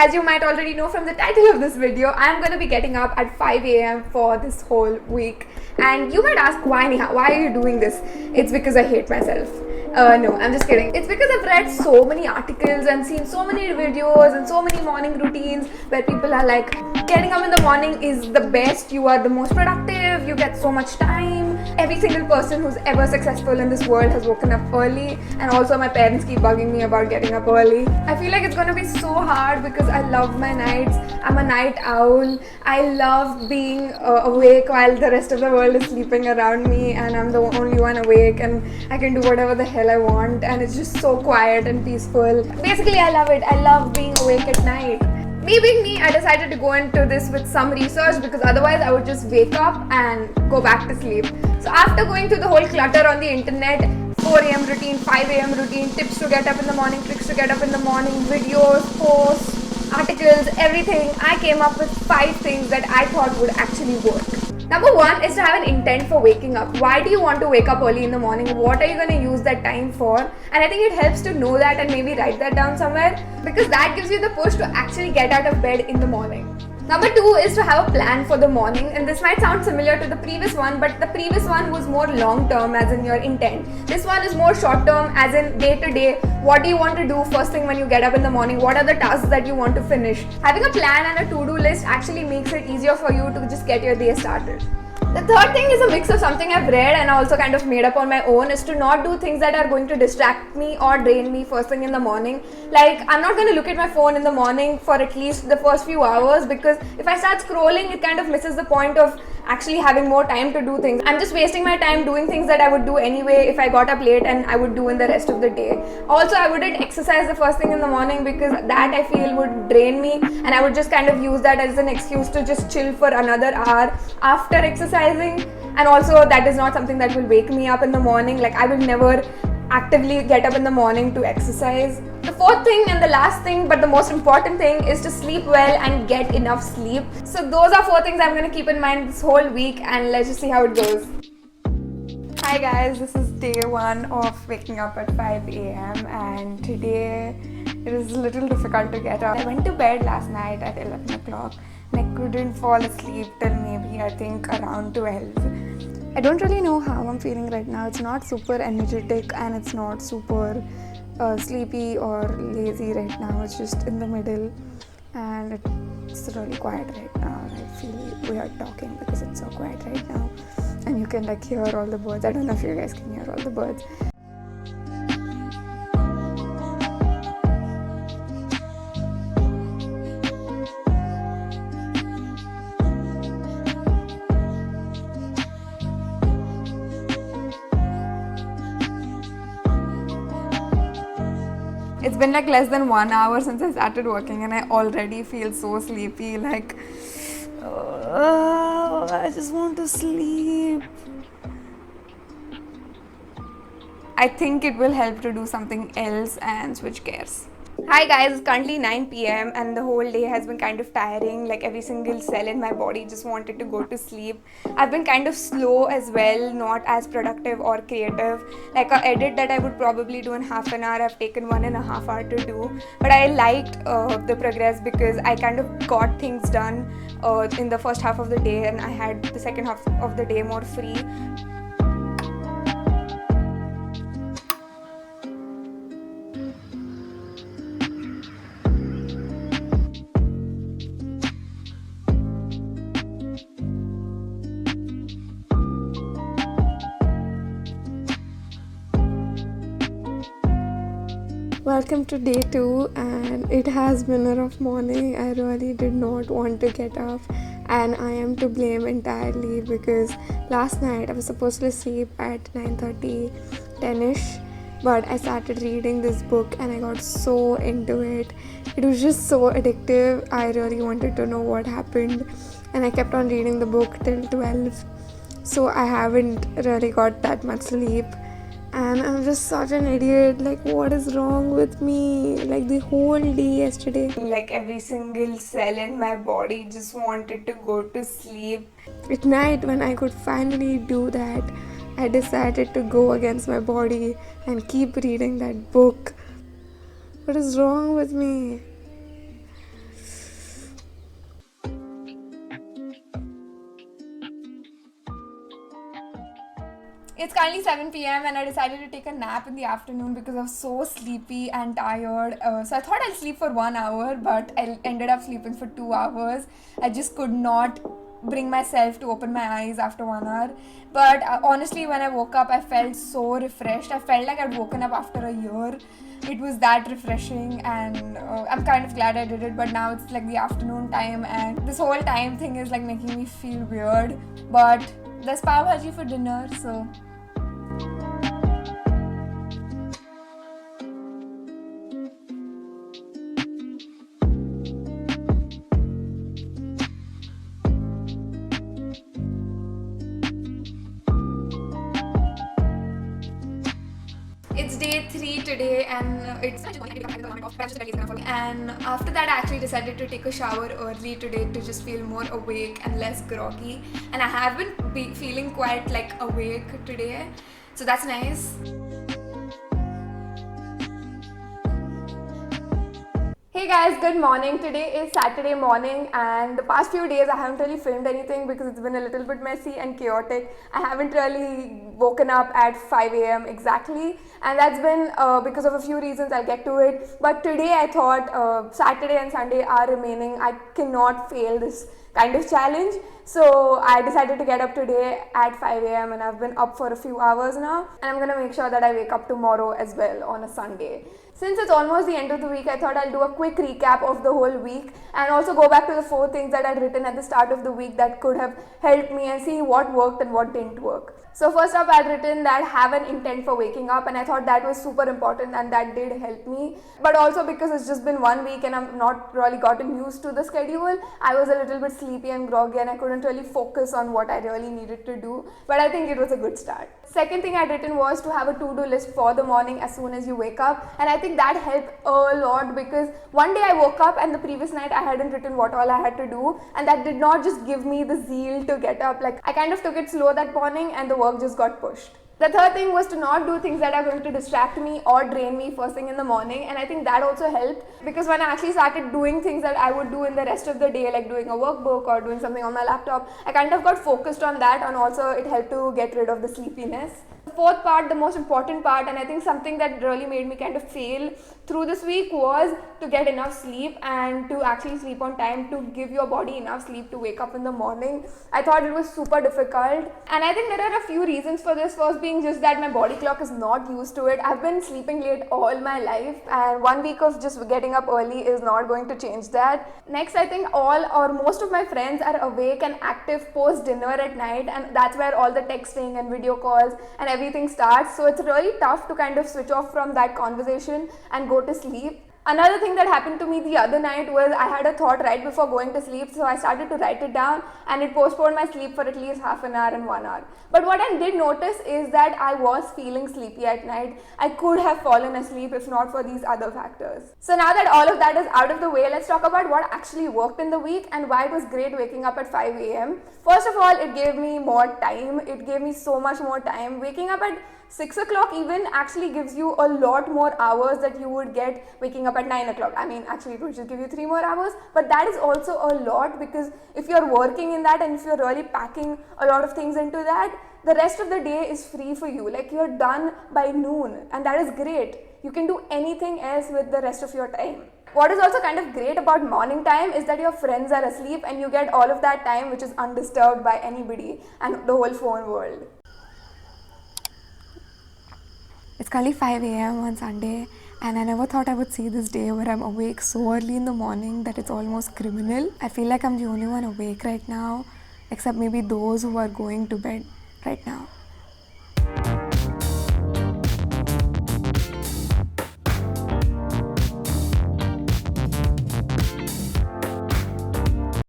As you might already know from the title of this video, I'm going to be getting up at 5 a.m. for this whole week. And you might ask, why Neha? Why are you doing this? It's because I hate myself. No, I'm just kidding. It's because I've read so many articles and seen so many videos and so many morning routines where people are like, getting up in the morning is the best, you are the most productive, you get so much time. Every single person who's ever successful in this world has woken up early, and also my parents keep bugging me about getting up early. I feel like it's gonna be so hard because I love my nights. I'm a night owl. I love being awake while the rest of the world is sleeping around me, and I'm the only one awake and I can do whatever the hell I want, and it's just so quiet and peaceful. Basically, I love it. I love being awake at night. Me being me, I decided to go into this with some research because otherwise I would just wake up and go back to sleep. So after going through the whole clutter on the internet, 4 a.m. routine, 5 a.m. routine, tips to get up in the morning, tricks to get up in the morning, videos, posts, articles, everything, I came up with 5 things that I thought would actually work. Number 1 is to have an intent for waking up. Why do you want to wake up early in the morning? What are you going to use that time for? And I think it helps to know that and maybe write that down somewhere, because that gives you the push to actually get out of bed in the morning. Number 2 is to have a plan for the morning, and this might sound similar to the previous one, but the previous one was more long term as in your intent. This one is more short term as in day to day. What do you want to do first thing when you get up in the morning? What are the tasks that you want to finish? Having a plan and a to-do list actually makes it easier for you to just get your day started. The third thing is a mix of something I've read and also kind of made up on my own, is to not do things that are going to distract me or drain me first thing in the morning. Like, I'm not going to look at my phone in the morning for at least the first few hours, because if I start scrolling, it kind of misses the point of actually having more time to do things. I'm just wasting my time doing things that I would do anyway if I got up late and I would do in the rest of the day. Also, I wouldn't exercise the first thing in the morning because that I feel would drain me, and I would just kind of use that as an excuse to just chill for another hour after exercising. And also, that is not something that will wake me up in the morning. Like, I will never actively get up in the morning to exercise. The fourth thing and the last thing, but the most important thing, is to sleep well and get enough sleep. So those are 4 things I'm going to keep in mind this whole week, and let's just see how it goes. Hi guys, this is day 1 of waking up at 5 a.m. and today it is a little difficult to get up. I went to bed last night at 11 o'clock and I couldn't fall asleep till maybe I think around 12. I don't really know how I'm feeling right now. It's not super energetic and it's not super sleepy or lazy right now. It's just in the middle, and it's really quiet right now. I feel weird talking because it's so quiet right now, and you can like hear all the birds. I don't know if you guys can hear all the birds. It's been like less than 1 hour since I started working and I already feel so sleepy. Like, I just want to sleep. I think it will help to do something else and switch gears. Hi guys, it's currently 9 p.m. and the whole day has been kind of tiring. Like, every single cell in my body just wanted to go to sleep. I've been kind of slow as well, not as productive or creative. Like, an edit that I would probably do in half an hour, I've taken 1.5 hours to do. But I liked the progress because I kind of got things done in the first half of the day, and I had the second half of the day more free. Welcome to day 2, and it has been a rough morning. I really did not want to get up, and I am to blame entirely because last night I was supposed to sleep at 9:30, 10ish, but I started reading this book and I got so into it. It was just so addictive. I really wanted to know what happened, and I kept on reading the book till 12, so I haven't really got that much sleep. And I'm just such an idiot. Like, what is wrong with me? Like, the whole day yesterday, like, every single cell in my body just wanted to go to sleep. At night, when I could finally do that, I decided to go against my body and keep reading that book. What is wrong with me? It's currently 7 p.m. and I decided to take a nap in the afternoon because I was so sleepy and tired. So I thought I'll sleep for 1 hour, but I ended up sleeping for 2 hours. I just could not bring myself to open my eyes after 1 hour. But honestly, when I woke up, I felt so refreshed. I felt like I'd woken up after a year. It was that refreshing, and I'm kind of glad I did it. But now it's like the afternoon time, and this whole time thing is like making me feel weird. But there's pav bhaji for dinner, so. It's day 3 today, and it's and after that I actually decided to take a shower early today to just feel more awake and less groggy, and I have been feeling quite like awake today, so that's nice. Hey guys, good morning. Today is Saturday morning, and the past few days I haven't really filmed anything because it's been a little bit messy and chaotic. I haven't really woken up at 5 a.m. exactly, and that's been because of a few reasons. I'll get to it. But today I thought Saturday and Sunday are remaining. I cannot fail this kind of challenge. So I decided to get up today at 5 a.m. and I've been up for a few hours now, and I'm gonna make sure that I wake up tomorrow as well on a Sunday. Since it's almost the end of the week, I thought I'll do a quick recap of the whole week and also go back to the 4 things that I'd written at the start of the week that could have helped me and see what worked and what didn't work. So first up, I'd written that have an intent for waking up, and I thought that was super important and that did help me. But also because it's just been 1 week and I've not really gotten used to the schedule, I was a little bit sleepy and groggy and I couldn't really focus on what I really needed to do. But I think it was a good start. Second thing I'd written was to have a to-do list for the morning as soon as you wake up, and I think that helped a lot because one day I woke up and the previous night I hadn't written what all I had to do, and that did not just give me the zeal to get up. Like, I kind of took it slow that morning and the work just got pushed. The third thing was to not do things that are going to distract me or drain me first thing in the morning, and I think that also helped because when I actually started doing things that I would do in the rest of the day, like doing a workbook or doing something on my laptop, I kind of got focused on that, and also it helped to get rid of the sleepiness. The fourth part, the most important part, and I think something that really made me kind of fail through this week was to get enough sleep and to actually sleep on time, to give your body enough sleep to wake up in the morning. I thought it was super difficult, and I think there are a few reasons for this. First being just that my body clock is not used to it. I've been sleeping late all my life, and 1 week of just getting up early is not going to change that. Next, I think all or most of my friends are awake and active post dinner at night, and that's where all the texting and video calls and everything starts. So it's really tough to kind of switch off from that conversation and go to sleep. Another thing that happened to me the other night was I had a thought right before going to sleep, so I started to write it down, and it postponed my sleep for at least half an hour and 1 hour. But what I did notice is that I was feeling sleepy at night. I could have fallen asleep if not for these other factors. So now that all of that is out of the way, let's talk about what actually worked in the week and why it was great waking up at 5 a.m. First of all, it gave me more time. It gave me so much more time. Waking up at 6 o'clock even actually gives you a lot more hours that you would get waking up at 9 o'clock. I mean, actually it would just give you 3 more hours, but that is also a lot because if you're working in that and if you're really packing a lot of things into that, the rest of the day is free for you. Like, you're done by noon, and that is great. You can do anything else with the rest of your time. What is also kind of great about morning time is that your friends are asleep and you get all of that time which is undisturbed by anybody and the whole phone world. It's currently 5 a.m. on Sunday, and I never thought I would see this day where I'm awake so early in the morning that it's almost criminal. I feel like I'm the only one awake right now, except maybe those who are going to bed right now.